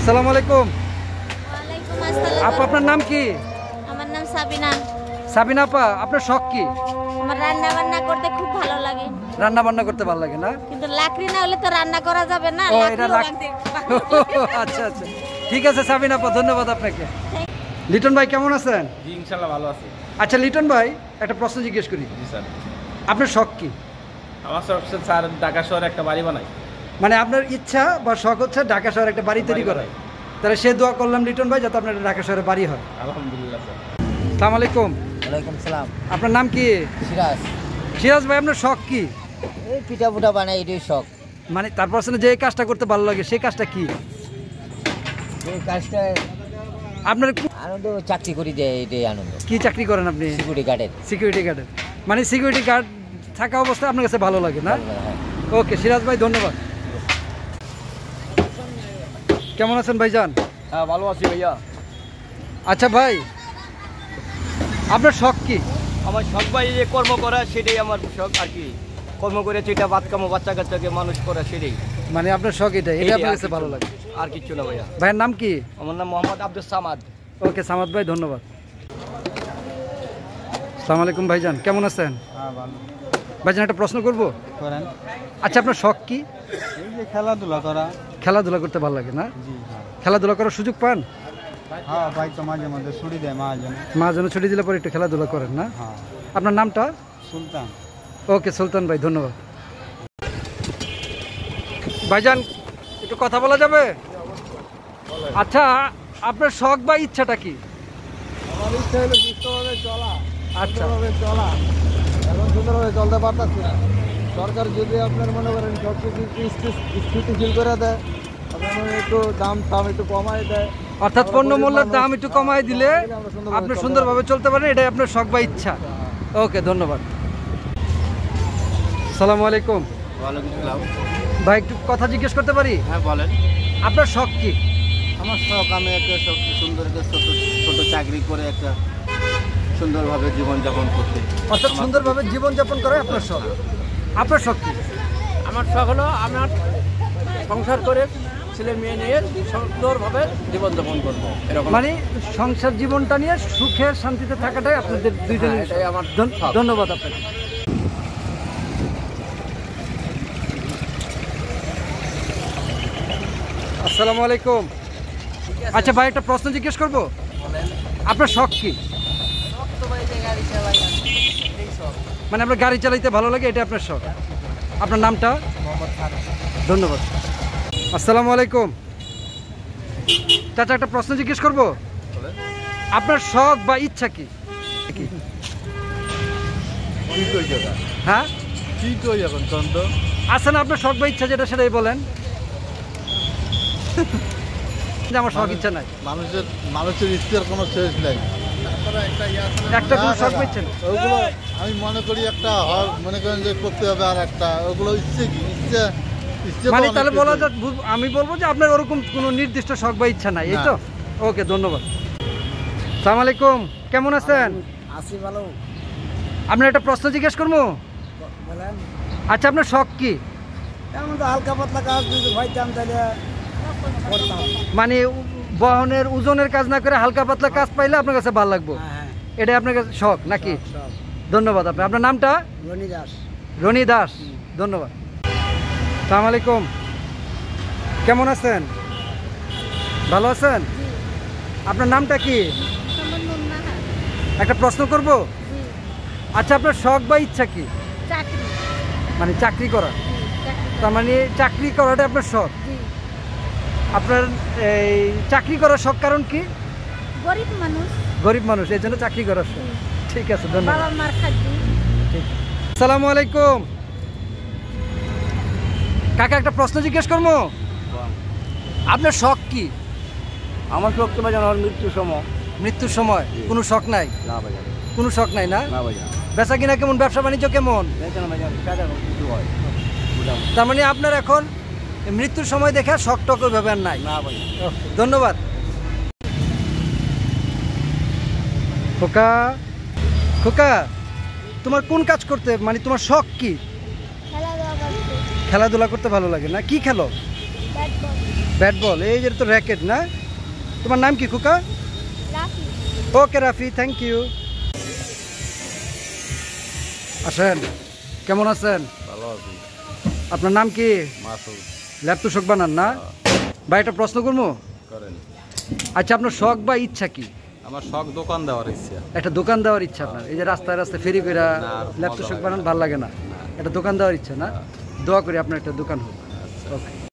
আসসালামু আলাইকুম। ওয়ালাইকুম আসসালাম। আপা, আপনার নাম কি? আমার নাম সাবিনা। সাবিনা আপা, আপনার শখ কি? আমার রান্না বান্না করতে খুব ভালো লাগে। রান্না বান্না করতে ভালো লাগে না? কিন্তু লাকড়ি না হলে তো রান্না করা যাবে না। ও, এটা আচ্ছা আচ্ছা, ঠিক আছে সাবিনা আপা, ধন্যবাদ আপনাকে। লিটন ভাই কেমন আছেন? জি ইনশাআল্লাহ ভালো আছি। আচ্ছা লিটন ভাই, একটা প্রশ্ন জিজ্ঞেস করি। জি স্যার। আপনার শখ কি? আমার শখ স্যার ঢাকা শহরে একটা বাড়ি বানাই। মানে আপনার ইচ্ছা বা শখ হচ্ছে ঢাকা শহরে একটা বাড়ি তৈরি করা। তাহলে সে দোয়া করলাম লিটন ভাই যাতে আপনার ঢাকা শহরে বাড়ি হয়। আলহামদুলিল্লাহ স্যার। আসসালামু আলাইকুম। ওয়ালাইকুম সালাম। আপনার নাম কি? সিরাজ। সিরাজ ভাই, আপনার শখ কি? এই পিঠা পুঠা বানাই, এটাই শখ। মানে তারপর যে কাজটা করতে ভালো লাগে সেই কাজটা কি? এই কাজটা আপনার আনন্দ, চাকরি করি দেয়, এটাই আনন্দ। কি চাকরি করেন আপনি? সিকিউরিটি গার্ডের। সিকিউরিটি গার্ডের। মানে সিকিউরিটি গার্ড থাকা অবস্থায় আপনার কাছে ভালো লাগে না? হ্যাঁ। ওকে সিরাজ ভাই, ধন্যবাদ। কেমন আছেন ভাইজান? হ্যাঁ ভালো আছি ভাইয়া। আচ্ছা ভাই, আপনার শখ কি? আমার শখ ভাই যে কর্ম করা, সেটাই আমার শখ আর কি। কর্ম করে যেটা বাদ কামো, বাচ্চা কাচ্চাকে মানুষ করা, সেটাই। মানে আপনার শখ এটা আপনার কাছে ভালো লাগে? আর কিছু না ভাইয়া। ভাইয়ের নাম কি? আমার নাম মোহাম্মদ আব্দুল সামাদ। ওকে সামাদ ভাই, ধন্যবাদ। আসসালামু আলাইকুম ভাইজান, কেমন আছেন? হ্যাঁ ভালো। ভাইজান একটা প্রশ্ন করব? করেন। আচ্ছা আপনার শখ কি? এই যে খেলাধুলা করা। খেলাধুলা করতে ভালো লাগে না? জি হ্যাঁ। খেলাধুলা করার সুযোগ পান? হ্যাঁ ভাই, তো মাঝে মাঝে ছুটি দেয় মহাজন। মা যেন ছুটি দিলে পরে একটু খেলাধুলা করেন না? হ্যাঁ। আপনার নামটা? সুলতান। ওকে সুলতান ভাই, ধন্যবাদ। ভাইজান একটু কথা বলা যাবে? আচ্ছা আপনার শখ বা ইচ্ছাটা কি? আমার ইচ্ছা হলো সুস্থভাবে চলা। আচ্ছা চলা, এখন সুন্দরভাবে চলতে পারতাছি না। সরকার যদি আপনার মনে করেন সব কিছু স্থিতিশীল করে দেয়, আপনার একটু দাম একটু কমায় দেয়, অর্থাৎ পণ্য মূল্যের দাম একটু কমায় দিলে আপনি সুন্দরভাবে চলতে পারেন, এটাই আপনার শখ বা ইচ্ছা। ওকে ধন্যবাদ। আসসালামু আলাইকুম। ওয়ালাইকুম আসসালাম। ভাই একটু কথা জিজ্ঞেস করতে পারি? হ্যাঁ বলেন। আপনার শখ কি? আমার শখ, আমি একটা সুন্দর একটা ছোট চাকরি করে একটা সুন্দরভাবে জীবনযাপন করতে। অর্থাৎ সুন্দরভাবে জীবনযাপন করে আপনার শখ। আপনার শখ কি? আমার শখ হলো আমার সংসার করে ছেলে মেয়ে নিয়ে সুন্দরভাবে জীবনযাপন করবো, এরকম। মানে সংসার জীবনটা নিয়ে সুখে শান্তিতে থাকাটাই আপনাদের দুইজনের হ্যাঁ, এটাই আমার শখ। ধন্যবাদ আপনাকে। আসসালামু আলাইকুম। আচ্ছা ভাই একটা প্রশ্ন জিজ্ঞেস করবো? আপনার শখ কি? মানে আপনার গাড়ি চালাইতে ভালো লাগে, এটা আপনার শখ। আপনার নামটা? ধন্যবাদ। আসসালামু আলাইকুম। চাচা একটা প্রশ্ন জিজ্ঞেস করবো? আপনার শখ বা ইচ্ছা কি? হ্যাঁ কি করি এখন চন্দ্র? আছে না আপনার শখ বা ইচ্ছা, যেটা সেটাই বলেন। আমার শখ ইচ্ছা নাই। মানুষের ইচ্ছার কোনো শেষ নেই। একটা কোনো শখ বা ইচ্ছা নেই। ওগুলো আমি মনে করি একটা মনে করেন যে করতে হবে, আর একটা ওগুলো ইচ্ছে কি ইচ্ছা মানে তাহলে বলা যায়, আমি বলবো যে আপনার ওরকম কোনো নির্দিষ্ট শখ বা ইচ্ছা নাই, এই তো? ওকে ধন্যবাদ। আসসালামু আলাইকুম, কেমন আছেন? আসি ভালো। আপনার একটা প্রশ্ন জিজ্ঞেস করবো? বলেন। আচ্ছা আপনার শখ কি? তেমন তো হালকা পাতলা কাজ যদি হইতাম তাহলে করতাম। মানে বহনের ওজনের কাজ না করে হালকা পাতলা কাজ পাইলে আপনার কাছে ভালো লাগবে, হ্যাঁ, এটাই আপনার কাছে শখ নাকি? ধন্যবাদ। আপনার নামটা? রনি দাস। রনি দাস, ধন্যবাদ। আসসালামু আলাইকুম, কেমন আছেন? ভালো আছেন? আপনার নামটা কি? একটা প্রশ্ন করব? আচ্ছা আপনার শখ বা ইচ্ছা কি? চাকরি। মানে চাকরি করা? তার মানে চাকরি করাটা আপনার শখ। আপনার এই চাকরি করার শখ কারণ কি? গরিব মানুষ। গরিব মানুষ, এই জন্য চাকরি করার শখ। ঠিক আছে, ধন্যবাদ। বাবা মার খাদ্য। আসসালামু আলাইকুম। কাকা একটা প্রশ্ন জিজ্ঞেস করবো? আপনার শখ কি? আমার শখ তো ভাই আমার মৃত্যুর সময়। মৃত্যুর সময় কোনো শখ নাই? না ভাই, কোনো শখ নাই না? না ভাই, বেচা কিনা কেমন, ব্যবসা বাণিজ্য কেমন? কিছু হয় তার মানে আপনার এখন মৃত্যুর সময় দেখে শখ টক ওইভাবে আর নাই? না ভাই। ধন্যবাদ। খোকা, খোকা তোমার কোন কাজ করতে, মানে তোমার শখ কি? খেলাধুলা করতে ভালো লাগে না? কি খেলো? ব্যাট বল, এই যে তো র্যাকেট না? তোমার নাম কি খোকা? ওকে রাফি, থ্যাংক ইউ। আসেন, কেমন আছেন? ভালো আছি। আপনার নাম কি? মাসুদ। ল্যাপ তো শখ বানান না ভাই? একটা প্রশ্ন করবো? করেন। আচ্ছা, আপনার শখ বা ইচ্ছা কি? আমার শখ দোকান দেওয়ার ইচ্ছা। একটা দোকান দেওয়ার ইচ্ছা আপনার? এই যে রাস্তায় রাস্তায় ফেরি করে না, ল্যাপ তো মজা শখ লাগে বানান, না। ভালো লাগে না? একটা দোকান দেওয়ার ইচ্ছা না? দোয়া করি আপনার একটা দোকান হোক। ওকে।